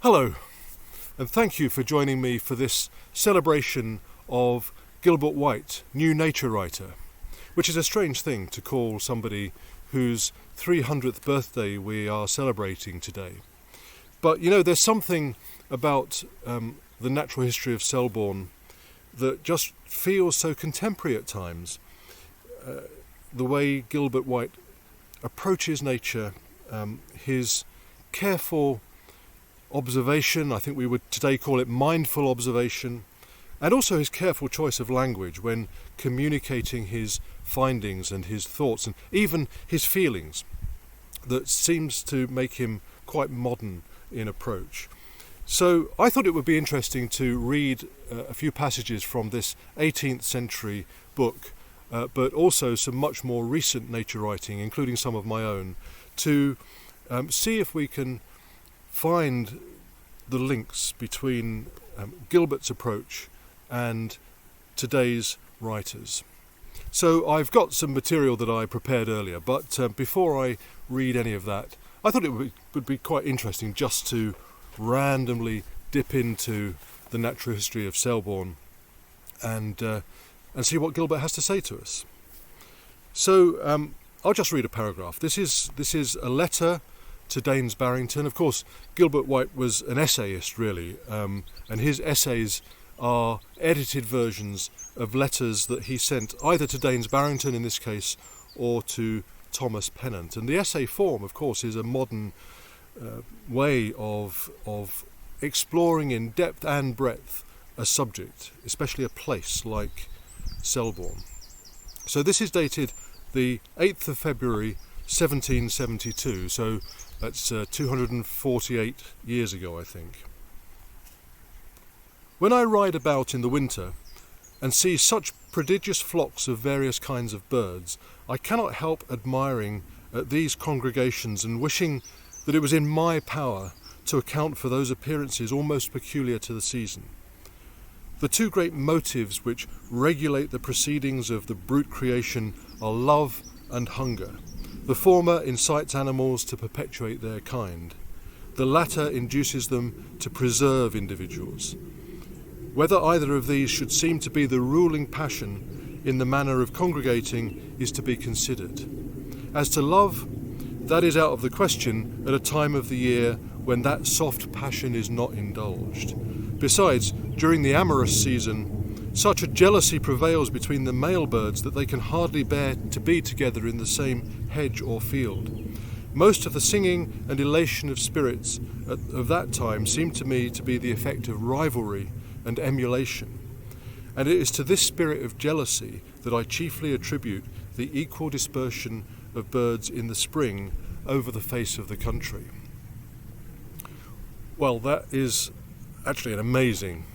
Hello, and thank you for joining me for this celebration of Gilbert White, new nature writer, which is a strange thing to call somebody whose 300th birthday we are celebrating today. But you know, there's something about the Natural History of Selborne that just feels so contemporary at times. The way Gilbert White approaches nature, his careful observation, I think we would today call it mindful observation, and also his careful choice of language when communicating his findings and his thoughts and even his feelings, that seems to make him quite modern in approach. So I thought it would be interesting to read a few passages from this 18th century book, but also some much more recent nature writing, including some of my own, to see if we can find the links between Gilbert's approach and today's writers. So I've got some material that I prepared earlier, but before I read any of that, I thought it would be quite interesting just to randomly dip into the Natural History of Selborne and see what Gilbert has to say to us. So I'll just read a paragraph. This is a letter to Daines Barrington. Of course, Gilbert White was an essayist, really, and his essays are edited versions of letters that he sent either to Daines Barrington in this case or to Thomas Pennant. And the essay form, of course, is a modern way of exploring in depth and breadth a subject, especially a place like Selborne. So this is dated the 8th of February 1772, so that's 248 years ago, I think. When I ride about in the winter and see such prodigious flocks of various kinds of birds, I cannot help admiring at these congregations and wishing that it was in my power to account for those appearances almost peculiar to the season. The two great motives which regulate the proceedings of the brute creation are love and hunger. The former incites animals to perpetuate their kind. The latter induces them to preserve individuals. Whether either of these should seem to be the ruling passion in the manner of congregating is to be considered. As to love, that is out of the question at a time of the year when that soft passion is not indulged. Besides, during the amorous season, such a jealousy prevails between the male birds that they can hardly bear to be together in the same hedge or field. Most of the singing and elation of spirits of that time seem to me to be the effect of rivalry and emulation. And it is to this spirit of jealousy that I chiefly attribute the equal dispersion of birds in the spring over the face of the country. Well, that is actually an amazing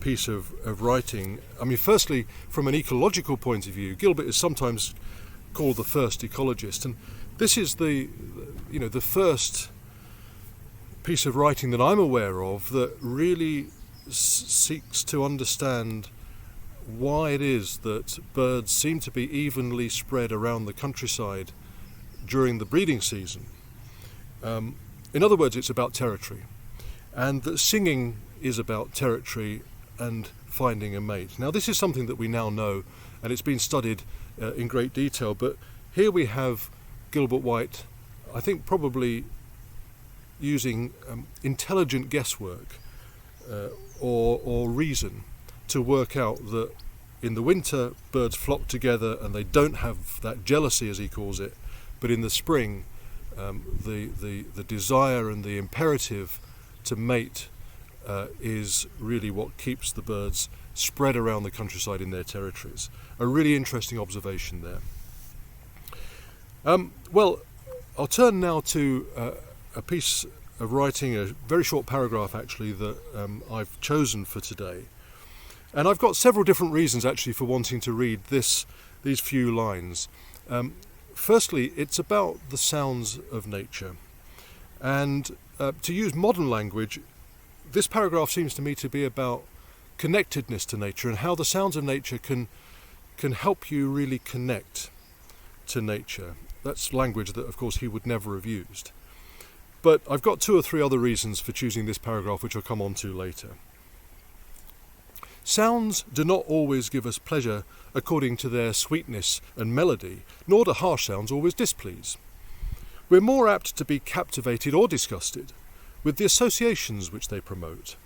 piece of writing. I mean, firstly, from an ecological point of view, Gilbert is sometimes called the first ecologist, and this is the first piece of writing that I'm aware of that really seeks to understand why it is that birds seem to be evenly spread around the countryside during the breeding season. In other words, it's about territory, and that singing is about territory and finding a mate. Now, this is something that we now know, and it's been studied in great detail, but here we have Gilbert White, I think probably using intelligent guesswork or reason to work out that in the winter birds flock together and they don't have that jealousy, as he calls it, but in the spring the desire and the imperative to mate is really what keeps the birds spread around the countryside in their territories. A really interesting observation there. Well, I'll turn now to a piece of writing, a very short paragraph actually, that I've chosen for today. And I've got several different reasons actually for wanting to read these few lines. Firstly, it's about the sounds of nature. And to use modern language, this paragraph seems to me to be about connectedness to nature and how the sounds of nature can help you really connect to nature. That's language that, of course, he would never have used. But I've got 2 or 3 other reasons for choosing this paragraph, which I'll come on to later. Sounds do not always give us pleasure according to their sweetness and melody, nor do harsh sounds always displease. We're more apt to be captivated or disgusted with the associations which they promote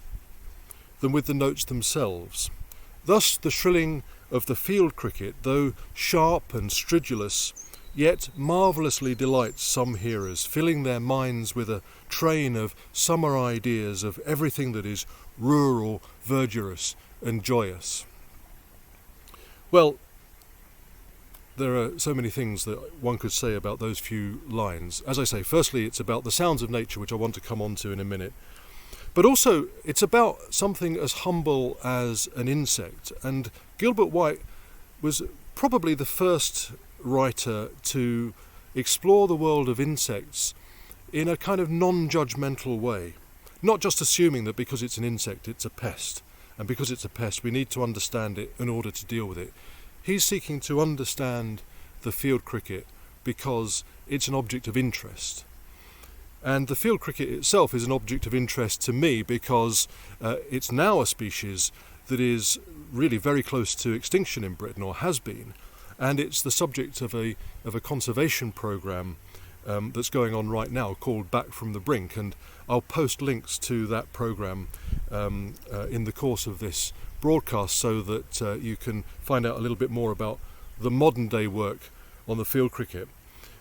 than with the notes themselves. Thus the shrilling of the field cricket, though sharp and stridulous, yet marvellously delights some hearers, filling their minds with a train of summer ideas of everything that is rural, verdurous and joyous. Well, there are so many things that one could say about those few lines. As I say, firstly, it's about the sounds of nature, which I want to come on to in a minute. But also, it's about something as humble as an insect. And Gilbert White was probably the first writer to explore the world of insects in a kind of non-judgmental way. Not just assuming that because it's an insect, it's a pest. And because it's a pest, we need to understand it in order to deal with it. He's seeking to understand the field cricket because it's an object of interest. And the field cricket itself is an object of interest to me because it's now a species that is really very close to extinction in Britain, or has been, and it's the subject of a conservation programme that's going on right now called Back from the Brink, and I'll post links to that programme in the course of this broadcast so that you can find out a little bit more about the modern day work on the field cricket.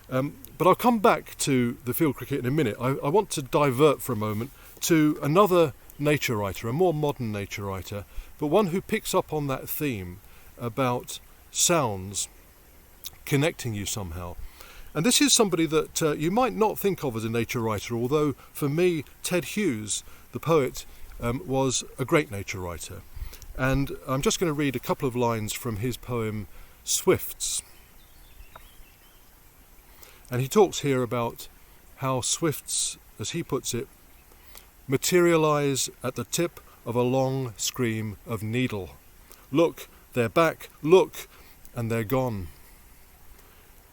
But I'll come back to the field cricket in a minute. I want to divert for a moment to another nature writer, a more modern nature writer, but one who picks up on that theme about sounds connecting you somehow. And this is somebody that you might not think of as a nature writer, although for me, Ted Hughes, the poet, was a great nature writer. And I'm just going to read a couple of lines from his poem, Swifts. And he talks here about how swifts, as he puts it, materialise at the tip of a long scream of needle. Look, they're back, look, and they're gone.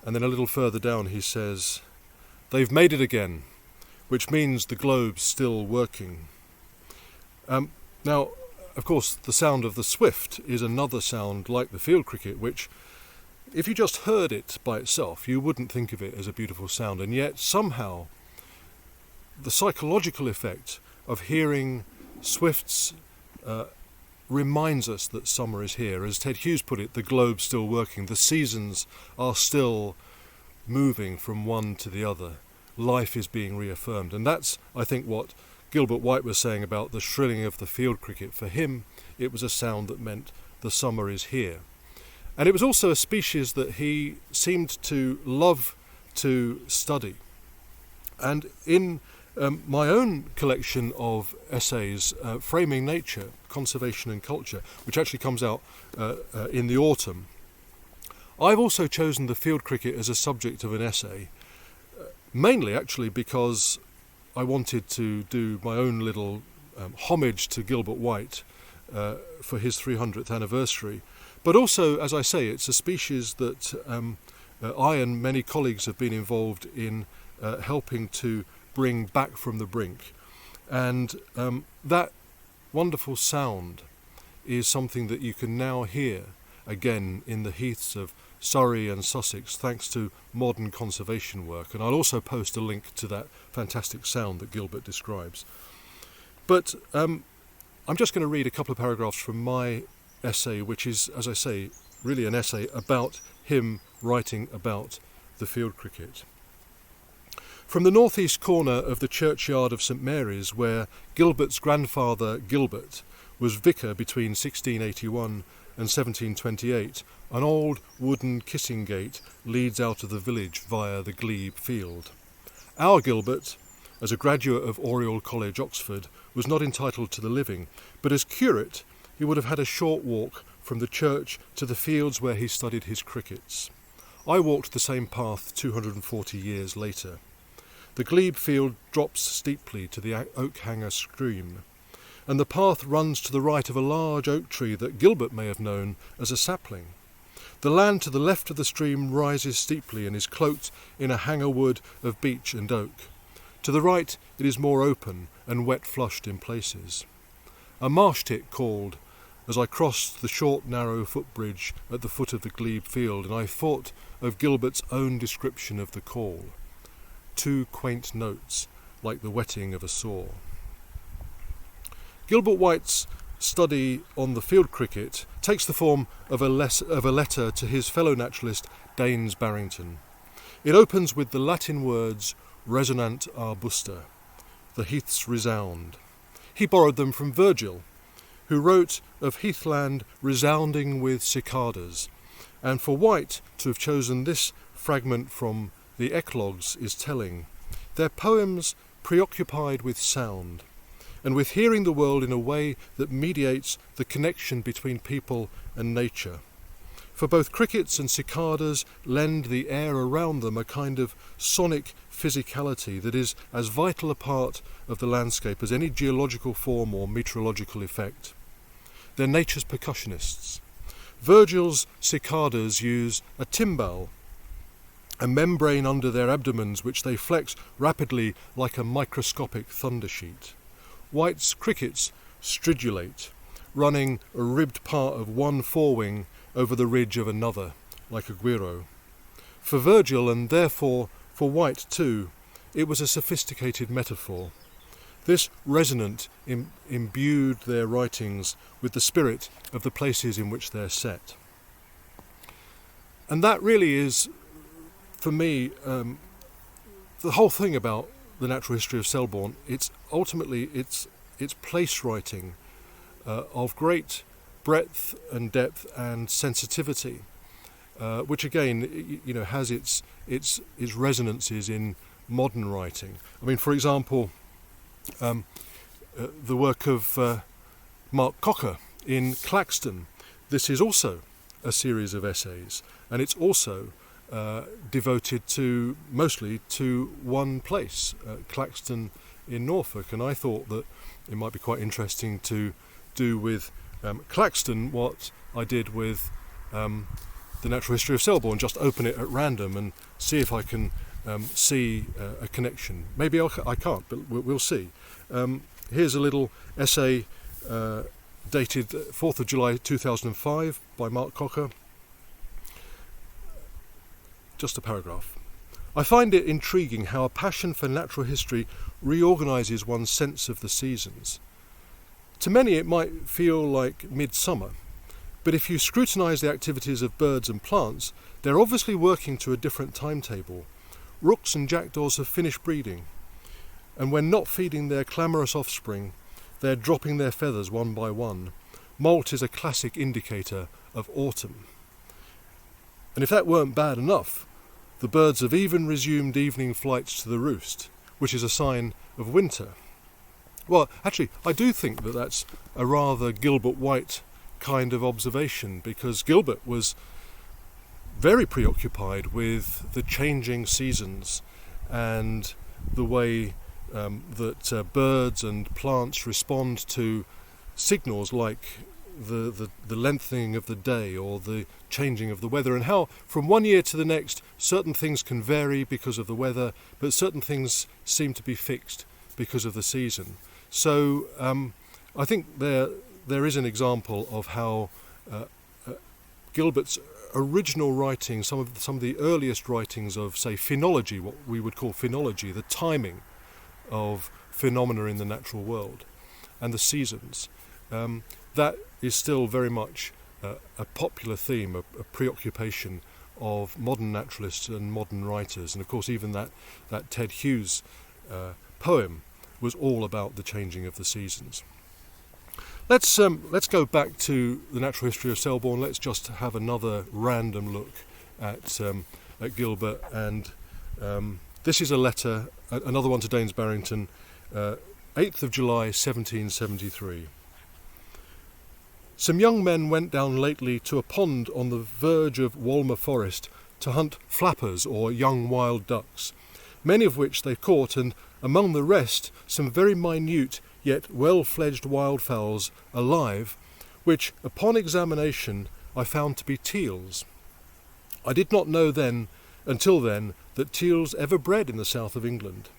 And then a little further down he says, they've made it again, which means the globe's still working. Now, of course, the sound of the swift is another sound like the field cricket, which, if you just heard it by itself, you wouldn't think of it as a beautiful sound. And yet, somehow, the psychological effect of hearing swifts reminds us that summer is here. As Ted Hughes put it, the globe's still working. The seasons are still moving from one to the other. Life is being reaffirmed. And that's, I think, what Gilbert White was saying about the shrilling of the field cricket. For him, it was a sound that meant the summer is here. And it was also a species that he seemed to love to study. And in my own collection of essays, Framing Nature, Conservation and Culture, which actually comes out in the autumn, I've also chosen the field cricket as a subject of an essay, mainly actually because I wanted to do my own little homage to Gilbert White for his 300th anniversary. But also, as I say, it's a species that I and many colleagues have been involved in helping to bring back from the brink. And that wonderful sound is something that you can now hear again in the heaths of Surrey and Sussex, thanks to modern conservation work. And I'll also post a link to that fantastic sound that Gilbert describes. But I'm just going to read a couple of paragraphs from my essay, which is, as I say, really an essay about him writing about the field cricket. From the northeast corner of the churchyard of St Mary's, where Gilbert's grandfather Gilbert was vicar between 1681 and 1728, an old wooden kissing gate leads out of the village via the glebe field. Our Gilbert, as a graduate of Oriel College, Oxford, was not entitled to the living, but as curate he would have had a short walk from the church to the fields where he studied his crickets. I walked the same path 240 years later. The glebe field drops steeply to the Oakhanger stream, and the path runs to the right of a large oak tree that Gilbert may have known as a sapling. The land to the left of the stream rises steeply and is cloaked in a hanger wood of beech and oak. To the right it is more open and wet-flushed in places. A marsh tit called as I crossed the short narrow footbridge at the foot of the glebe field, and I thought of Gilbert's own description of the call. 2 quaint notes, like the whetting of a saw. Gilbert White's study on the field cricket takes the form of a letter to his fellow naturalist Daines Barrington. It opens with the Latin words resonant arbusta, the heaths resound. He borrowed them from Virgil, who wrote of heathland resounding with cicadas, and for White to have chosen this fragment from the eclogues is telling. Their poems preoccupied with sound, and with hearing the world in a way that mediates the connection between people and nature. For both crickets and cicadas lend the air around them a kind of sonic physicality that is as vital a part of the landscape as any geological form or meteorological effect. They're nature's percussionists. Virgil's cicadas use a timbal, a membrane under their abdomens which they flex rapidly like a microscopic thunder sheet. White's crickets stridulate, running a ribbed part of one forewing over the ridge of another, like a guiro. For Virgil, and therefore for White too, it was a sophisticated metaphor. This resonant imbued their writings with the spirit of the places in which they're set. And that really is, for me, the whole thing about the Natural History of Selborne. It's ultimately it's place writing of great breadth and depth and sensitivity, which again, has its resonances in modern writing. I mean, for example, the work of Mark Cocker in Claxton. This is also a series of essays, and it's also devoted mostly to one place, Claxton in Norfolk. And I thought that it might be quite interesting to do with Claxton what I did with the Natural History of Selborne, just open it at random and see if I can see a connection. Maybe I can't, but we'll see. Here's a little essay dated 4th of July 2005 by Mark Cocker. Just a paragraph. I find it intriguing how a passion for natural history reorganises one's sense of the seasons. To many it might feel like midsummer, but if you scrutinise the activities of birds and plants, they're obviously working to a different timetable. Rooks and jackdaws have finished breeding, and when not feeding their clamorous offspring, they're dropping their feathers one by one. Molt is a classic indicator of autumn. And if that weren't bad enough, the birds have even resumed evening flights to the roost, which is a sign of winter. Well, actually, I do think that that's a rather Gilbert White kind of observation, because Gilbert was very preoccupied with the changing seasons and the way that birds and plants respond to signals like the lengthening of the day or the changing of the weather, and how from one year to the next certain things can vary because of the weather, but certain things seem to be fixed because of the season. So I think there is an example of how Gilbert's original writing, some of the earliest writings of, say, phenology, what we would call phenology, the timing of phenomena in the natural world and the seasons, that is still very much a popular theme, a preoccupation of modern naturalists and modern writers. And of course even that Ted Hughes poem was all about the changing of the seasons. Let's go back to the Natural History of Selborne. Let's just have another random look at Gilbert. And this is a letter, another one to Daines Barrington, 8th of July 1773. Some young men went down lately to a pond on the verge of Walmer Forest to hunt flappers or young wild ducks, many of which they caught, and among the rest some very minute yet well-fledged wildfowls alive, which upon examination I found to be teals. I did not know until then that teals ever bred in the south of England,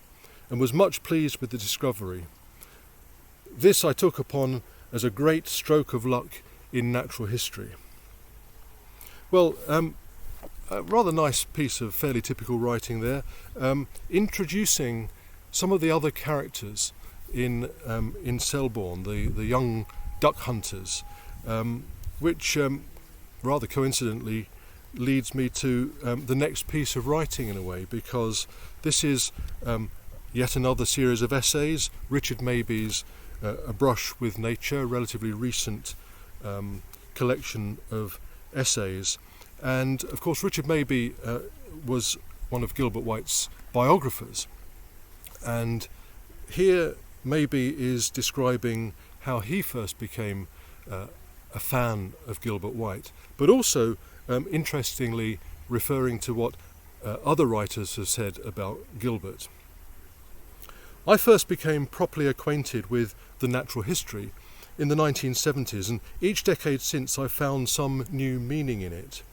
and was much pleased with the discovery. This I took upon as a great stroke of luck in natural history. Well, a rather nice piece of fairly typical writing there, introducing some of the other characters in Selborne, the young duck hunters, which rather coincidentally leads me to the next piece of writing in a way, because this is yet another series of essays, Richard Maybe's A Brush with Nature, a relatively recent collection of essays. And of course Richard Maybe was one of Gilbert White's biographers, and here Maybe is describing how he first became a fan of Gilbert White, but also interestingly referring to what other writers have said about Gilbert. I first became properly acquainted with the natural history in the 1970s, and each decade since I've found some new meaning in it,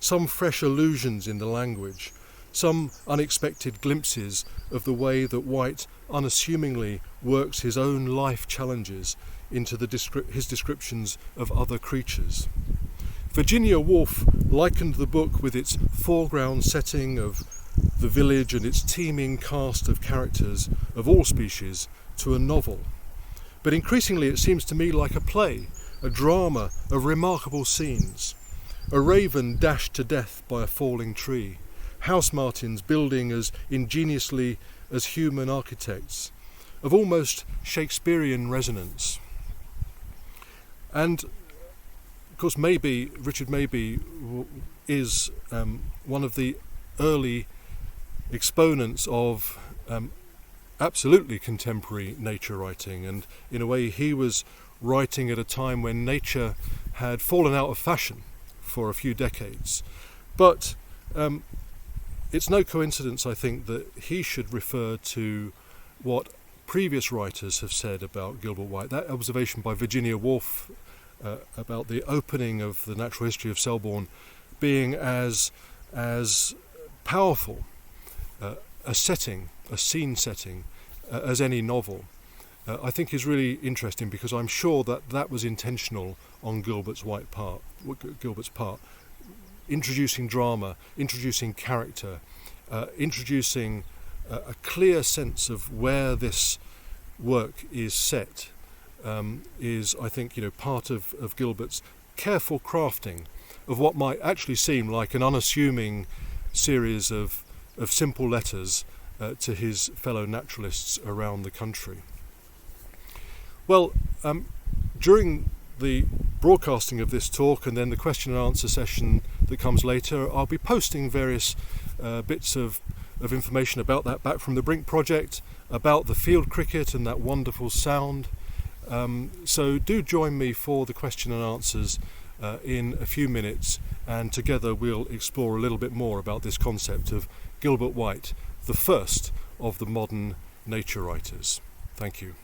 some fresh allusions in the language, some unexpected glimpses of the way that White unassumingly works his own life challenges into his descriptions of other creatures. Virginia Woolf likened the book, with its foreground setting of the village and its teeming cast of characters of all species, to a novel. But increasingly it seems to me like a play, a drama of remarkable scenes. A raven dashed to death by a falling tree, house martins building as ingeniously as human architects, of almost Shakespearean resonance. And of course Richard Maybe is one of the early exponents of absolutely contemporary nature writing, and in a way he was writing at a time when nature had fallen out of fashion for a few decades. But it's no coincidence, I think, that he should refer to what previous writers have said about Gilbert White. That observation by Virginia Woolf about the opening of the Natural History of Selborne being as powerful a scene setting as any novel, I think is really interesting, because I'm sure that was intentional on Gilbert's part, introducing drama, introducing character, introducing a clear sense of where this work is set, is, I think, part of Gilbert's careful crafting of what might actually seem like an unassuming series of simple letters to his fellow naturalists around the country. Well, during the broadcasting of this talk and then the question and answer session that comes later, I'll be posting various bits of information about that Back from the Brink project, about the field cricket and that wonderful sound. So do join me for the question and answers in a few minutes, and together we'll explore a little bit more about this concept of Gilbert White, the first of the modern nature writers. Thank you.